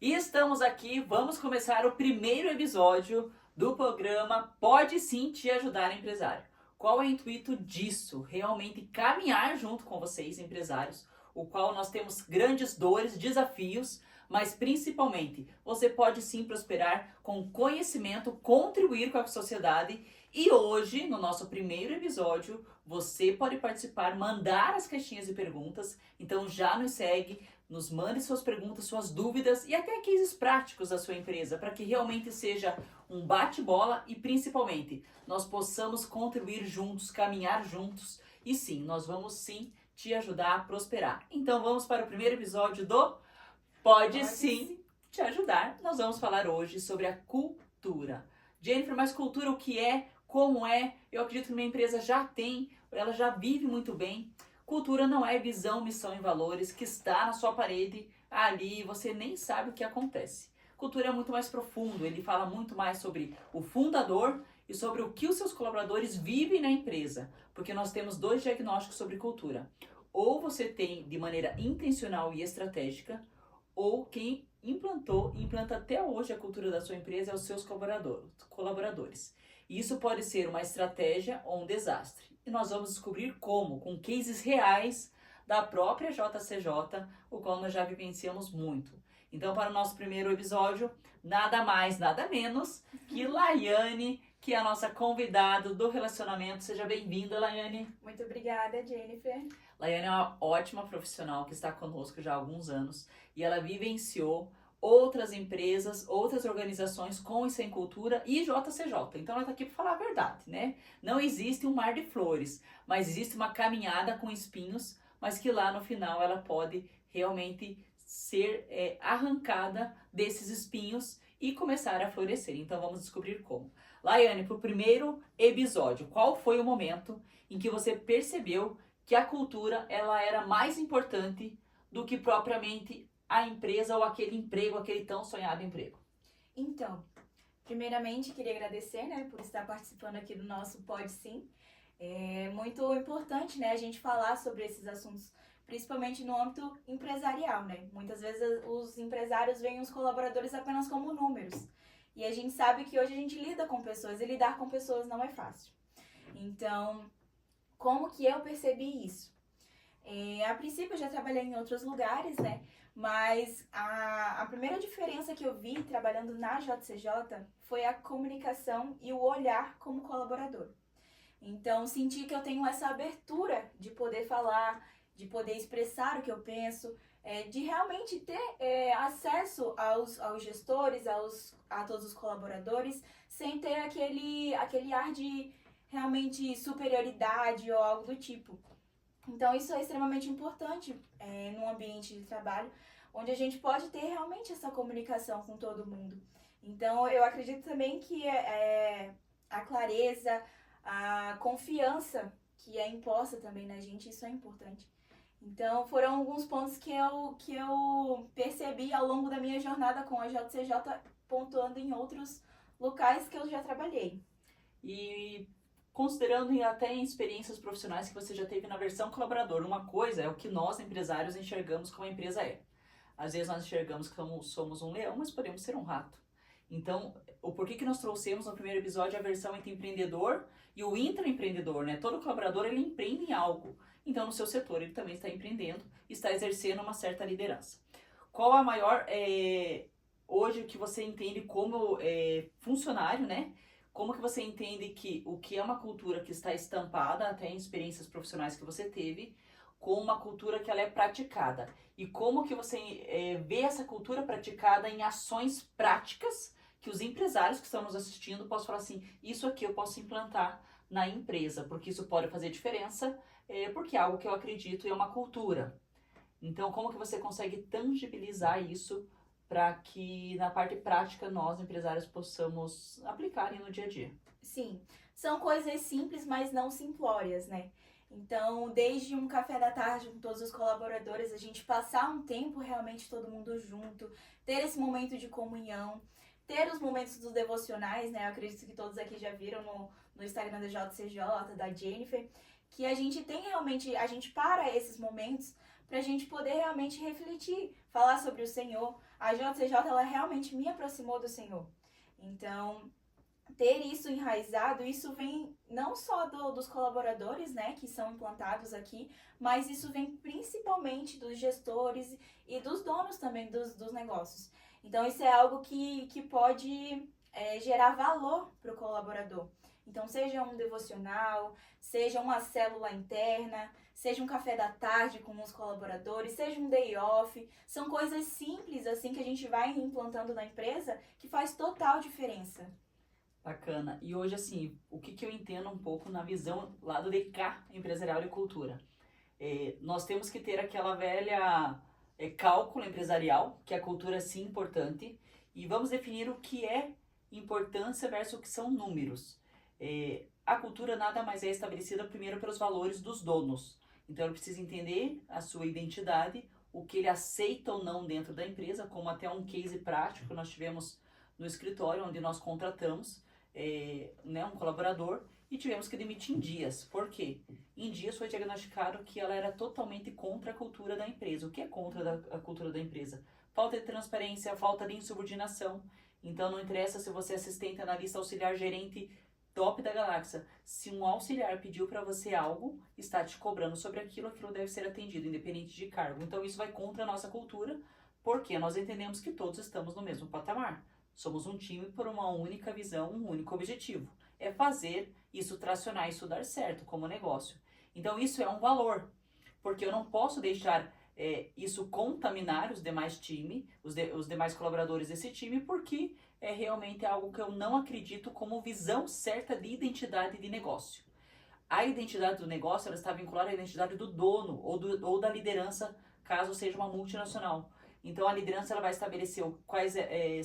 E estamos aqui, vamos começar o primeiro episódio do programa Pode Sim Te Ajudar, Empresário. Qual é o intuito disso? Realmente caminhar junto com vocês, empresários, o qual nós temos grandes dores, desafios, mas principalmente você pode sim prosperar com conhecimento, contribuir com a sociedade. E hoje, no nosso primeiro episódio, você pode participar, mandar as caixinhas de perguntas. Então já nos segue, nos mande suas perguntas, suas dúvidas e até cases práticos da sua empresa, para que realmente seja um bate-bola e principalmente nós possamos contribuir juntos, caminhar juntos e sim, nós vamos sim te ajudar a prosperar. Então vamos para o primeiro episódio do Pode Sim Te Ajudar. Nós vamos falar hoje sobre a cultura. Jennifer, mas cultura o que é? Como é? Eu acredito que minha empresa já tem, ela já vive muito bem. Cultura não é visão, missão e valores que está na sua parede ali e você nem sabe o que acontece. Cultura é muito mais profundo, ele fala muito mais sobre o fundador e sobre o que os seus colaboradores vivem na empresa, porque nós temos dois diagnósticos sobre cultura. Ou você tem de maneira intencional e estratégica, ou quem implantou e implanta até hoje a cultura da sua empresa é os seus colaboradores. E isso pode ser uma estratégia ou um desastre. E nós vamos descobrir como, com cases reais da própria JCJ, o qual nós já vivenciamos muito. Então, para o nosso primeiro episódio, nada mais, nada menos que Laiane, que é a nossa convidada do relacionamento. Seja bem-vinda, Laiane. Muito obrigada, Jennifer. Laiane é uma ótima profissional que está conosco já há alguns anos e ela vivenciou outras empresas, outras organizações com e sem cultura e JCJ. Então ela está aqui para falar a verdade, né? Não existe um mar de flores, mas existe uma caminhada com espinhos, mas que lá no final ela pode realmente ser arrancada desses espinhos e começar a florescer. Então vamos descobrir como. Laiane, para o primeiro episódio, qual foi o momento em que você percebeu que a cultura ela era mais importante do que propriamente a empresa ou aquele emprego, aquele tão sonhado emprego? Então, primeiramente queria agradecer, por estar participando aqui do nosso Pode Sim. É muito importante, a gente falar sobre esses assuntos, principalmente no âmbito empresarial, Muitas vezes os empresários veem os colaboradores apenas como números. E a gente sabe que hoje a gente lida com pessoas e lidar com pessoas não é fácil. Então, como que eu percebi isso? A princípio eu já trabalhei em outros lugares, mas a primeira diferença que eu vi trabalhando na JCJ foi a comunicação e o olhar como colaborador. Então, senti que eu tenho essa abertura de poder falar, de poder expressar o que eu penso, de realmente ter acesso aos gestores, a todos os colaboradores, sem ter aquele ar de realmente superioridade ou algo do tipo. Então, isso é extremamente importante num ambiente de trabalho, onde a gente pode ter realmente essa comunicação com todo mundo. Então, eu acredito também que a clareza, a confiança que é imposta também na gente, isso é importante. Então, foram alguns pontos que eu percebi ao longo da minha jornada com a JCJ, pontuando em outros locais que eu já trabalhei. E considerando até em experiências profissionais que você já teve na versão colaborador, uma coisa é o que nós empresários enxergamos como a empresa é. Às vezes nós enxergamos que somos um leão, mas podemos ser um rato. Então, o porquê que nós trouxemos no primeiro episódio a versão entre empreendedor e o intraempreendedor, Todo colaborador, ele empreende em algo. Então, no seu setor, ele também está empreendendo, está exercendo uma certa liderança. Qual a maior, hoje, o que você entende como funcionário, Como que você entende que o que é uma cultura que está estampada até em experiências profissionais que você teve, com uma cultura que ela é praticada? E como que você vê essa cultura praticada em ações práticas que os empresários que estão nos assistindo possam falar assim, isso aqui eu posso implantar na empresa, porque isso pode fazer diferença, porque é algo que eu acredito é uma cultura. Então, como que você consegue tangibilizar isso para que na parte prática nós, empresários, possamos aplicar no dia a dia? Sim, são coisas simples, mas não simplórias, Então, desde um café da tarde com todos os colaboradores, a gente passar um tempo realmente todo mundo junto, ter esse momento de comunhão, ter os momentos dos devocionais, Eu acredito que todos aqui já viram no Instagram da JCJ, da Jennifer, que a gente tem realmente, a gente para esses momentos pra gente poder realmente refletir, falar sobre o Senhor, a JCJ, ela realmente me aproximou do Senhor. Então, ter isso enraizado, isso vem não só dos colaboradores, né, que são implantados aqui, mas isso vem principalmente dos gestores e dos donos também dos negócios. Então, isso é algo que pode gerar valor para o colaborador. Então, seja um devocional, seja uma célula interna, seja um café da tarde com os colaboradores, seja um day off, são coisas simples assim que a gente vai implantando na empresa que faz total diferença. Bacana. E hoje, assim, o que eu entendo um pouco na visão lá do DK Empresarial e Cultura? Nós temos que ter aquela velha cálculo empresarial, que a cultura é sim importante, e vamos definir o que é importância versus o que são números. A cultura nada mais é estabelecida primeiro pelos valores dos donos. Então ele precisa entender a sua identidade, o que ele aceita ou não dentro da empresa, como até um case prático que nós tivemos no escritório, onde nós contratamos um colaborador e tivemos que demitir em dias. Por quê? Em dias foi diagnosticado que ela era totalmente contra a cultura da empresa. O que é contra a cultura da empresa? Falta de transparência, falta de insubordinação. Então não interessa se você é assistente, analista, auxiliar, gerente, top da galáxia. Se um auxiliar pediu para você algo, está te cobrando sobre aquilo, aquilo deve ser atendido, independente de cargo. Então isso vai contra a nossa cultura, porque nós entendemos que todos estamos no mesmo patamar. Somos um time por uma única visão, um único objetivo. É fazer isso tracionar, isso dar certo como negócio. Então isso é um valor, porque eu não posso deixar isso contaminar os demais times, os demais colaboradores desse time, porque é realmente algo que eu não acredito como visão certa de identidade de negócio. A identidade do negócio ela está vinculada à identidade do dono ou da liderança, caso seja uma multinacional. Então a liderança ela vai estabelecer quais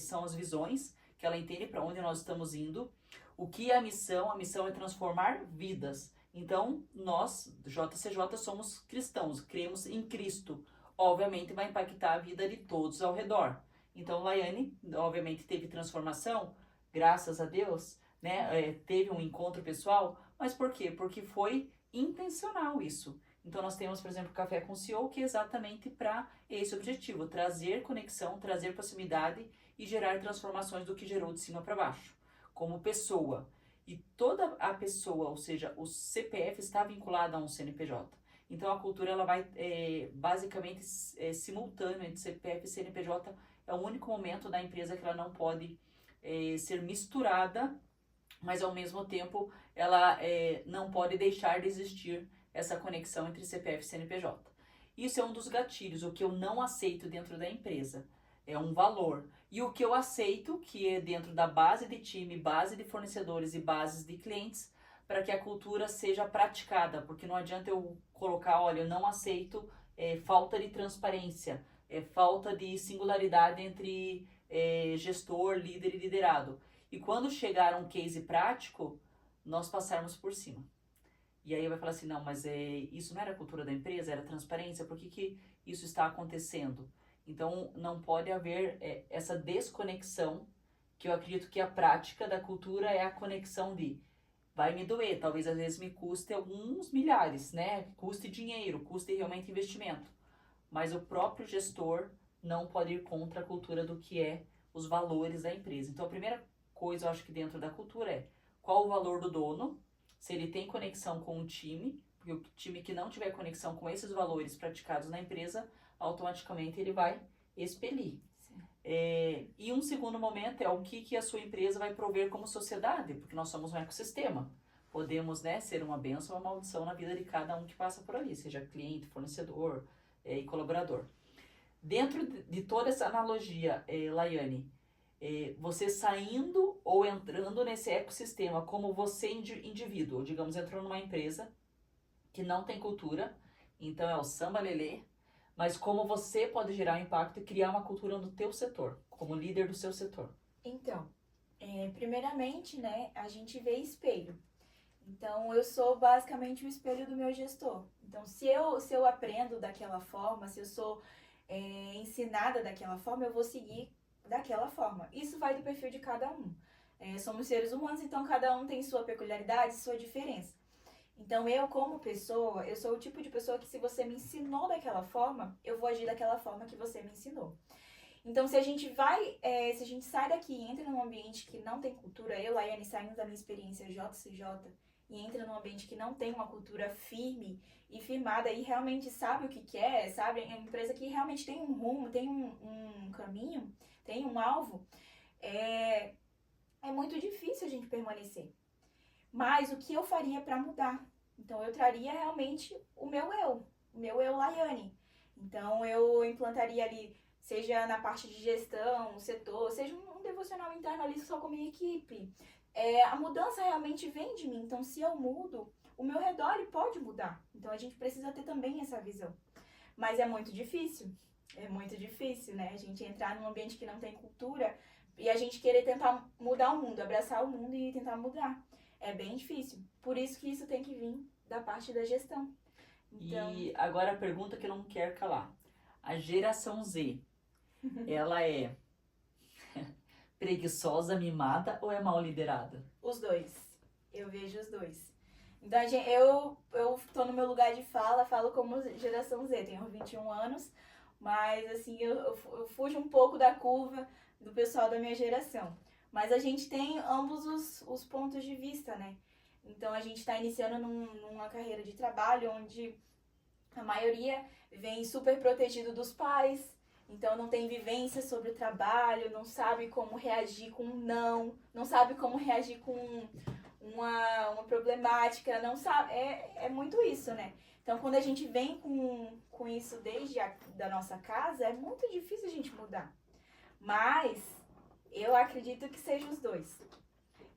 são as visões que ela entende para onde nós estamos indo, o que é a missão é transformar vidas. Então nós, JCJ, somos cristãos, cremos em Cristo. Obviamente vai impactar a vida de todos ao redor. Então Laiane, obviamente, teve transformação, graças a Deus, né? Teve um encontro pessoal, mas por quê? Porque foi intencional isso. Então nós temos, por exemplo, o Café com o CEO, que é exatamente para esse objetivo, trazer conexão, trazer proximidade e gerar transformações do que gerou de cima para baixo, como pessoa. E toda a pessoa, ou seja, o CPF está vinculado a um CNPJ. Então a cultura ela vai basicamente simultânea entre CPF e CNPJ. É o único momento da empresa que ela não pode ser misturada, mas ao mesmo tempo ela não pode deixar de existir essa conexão entre CPF e CNPJ. Isso é um dos gatilhos, o que eu não aceito dentro da empresa. É um valor. E o que eu aceito, que é dentro da base de time, base de fornecedores e bases de clientes, para que a cultura seja praticada, porque não adianta eu colocar, olha, eu não aceito falta de transparência, falta de singularidade entre gestor, líder e liderado. E quando chegar um case prático, nós passarmos por cima. E aí vai falar assim, não, mas isso não era a cultura da empresa, era transparência, por que isso está acontecendo? Então não pode haver essa desconexão, que eu acredito que a prática da cultura é a conexão de vai me doer, talvez às vezes me custe alguns milhares, né? Custe dinheiro, custe realmente investimento. Mas o próprio gestor não pode ir contra a cultura do que é os valores da empresa. Então a primeira coisa eu acho que dentro da cultura é qual o valor do dono, se ele tem conexão com o time, porque o time que não tiver conexão com esses valores praticados na empresa, automaticamente ele vai expelir. E um segundo momento é o que a sua empresa vai prover como sociedade, porque nós somos um ecossistema. Podemos ser uma bênção ou uma maldição na vida de cada um que passa por ali, seja cliente, fornecedor e colaborador. Dentro de toda essa analogia, Laiane, você saindo ou entrando nesse ecossistema como você indivíduo, digamos, entrou numa empresa que não tem cultura, então é o samba lelê, mas como você pode gerar impacto e criar uma cultura no teu setor, como líder do seu setor. Então, primeiramente, né, a gente vê espelho. Então, eu sou basicamente o espelho do meu gestor. Então, se eu aprendo daquela forma, se eu sou ensinada daquela forma, eu vou seguir daquela forma. Isso vai do perfil de cada um. Somos seres humanos, então cada um tem sua peculiaridade, sua diferença. Então eu, como pessoa, eu sou o tipo de pessoa que se você me ensinou daquela forma, eu vou agir daquela forma que você me ensinou. Então, se a gente sai daqui e entra num ambiente que não tem cultura, eu, Laiane, saindo da minha experiência JCJ, e entra num ambiente que não tem uma cultura firme e firmada e realmente sabe o que quer, sabe? É uma empresa que realmente tem um rumo, tem um caminho, tem um alvo, é muito difícil a gente permanecer. Mas o que eu faria para mudar? Então, eu traria realmente o meu eu, Laiane. Então, eu implantaria ali, seja na parte de gestão, setor, seja um devocional interno ali só com a minha equipe. A mudança realmente vem de mim. Então, se eu mudo, o meu redor ele pode mudar. Então, a gente precisa ter também essa visão. Mas é muito difícil. É muito difícil, né? A gente entrar num ambiente que não tem cultura e a gente querer tentar mudar o mundo, abraçar o mundo e tentar mudar. É bem difícil. Por isso que isso tem que vir da parte da gestão. Então... E agora a pergunta que eu não quero calar. A geração Z, ela é preguiçosa, mimada ou é mal liderada? Os dois. Eu vejo os dois. Então, eu tô no meu lugar de falo como geração Z. Tenho 21 anos, mas assim, eu fujo um pouco da curva do pessoal da minha geração. Mas a gente tem ambos os pontos de vista, né? Então, a gente está iniciando numa carreira de trabalho onde a maioria vem super protegido dos pais, então não tem vivência sobre o trabalho, não sabe como reagir com um não sabe como reagir com uma problemática, não sabe, é muito isso, né? Então, quando a gente vem com isso desde da nossa casa, é muito difícil a gente mudar. Mas eu acredito que seja os dois.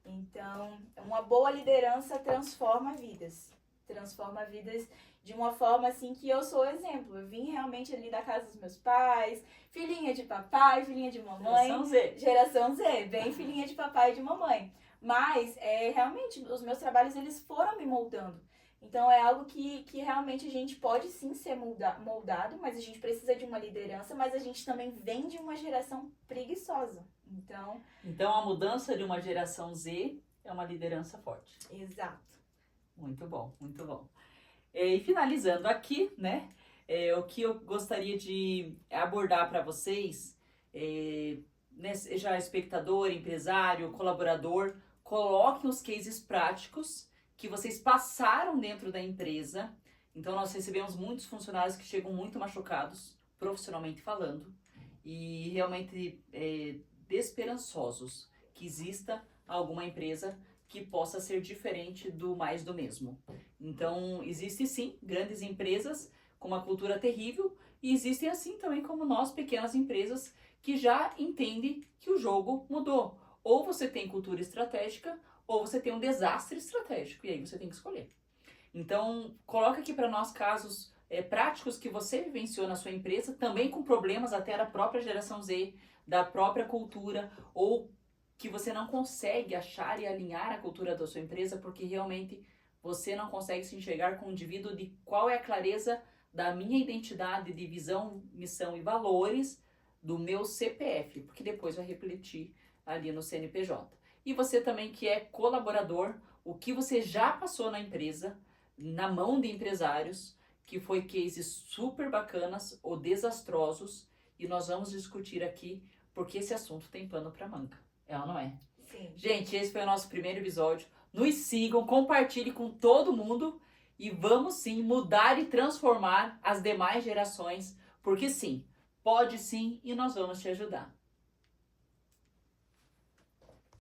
Então, uma boa liderança transforma vidas. Transforma vidas de uma forma assim que eu sou exemplo. Eu vim realmente ali da casa dos meus pais, filhinha de papai, filhinha de mamãe. Geração Z. Geração Z, bem filhinha de papai e de mamãe. Mas, realmente, os meus trabalhos, eles foram me moldando. Então, é algo que realmente a gente pode sim ser moldado, mas a gente precisa de uma liderança, mas a gente também vem de uma geração preguiçosa. Então, a mudança de uma geração Z é uma liderança forte. Exato. Muito bom, muito bom. E finalizando aqui, né, o que eu gostaria de abordar para vocês, já espectador, empresário, colaborador, coloquem os cases práticos que vocês passaram dentro da empresa. Então, nós recebemos muitos funcionários que chegam muito machucados, profissionalmente falando, e realmente desesperançosos que exista alguma empresa que possa ser diferente do mais do mesmo. Então, existem sim grandes empresas com uma cultura terrível e existem assim também como nós, pequenas empresas, que já entendem que o jogo mudou. Ou você tem cultura estratégica ou você tem um desastre estratégico e aí você tem que escolher. Então, coloca aqui para nós casos práticos que você vivenciou na sua empresa, também com problemas até da própria geração Z, da própria cultura, ou que você não consegue achar e alinhar a cultura da sua empresa porque realmente você não consegue se enxergar com o indivíduo de qual é a clareza da minha identidade de visão, missão e valores do meu CPF, porque depois vai refletir ali no CNPJ. E você também que é colaborador, o que você já passou na empresa, na mão de empresários, que foi cases super bacanas ou desastrosos, e nós vamos discutir aqui porque esse assunto tem pano para manga. É ou não é? Sim. Gente, esse foi o nosso primeiro episódio. Nos sigam, compartilhem com todo mundo e vamos sim mudar e transformar as demais gerações, porque sim, pode sim e nós vamos te ajudar.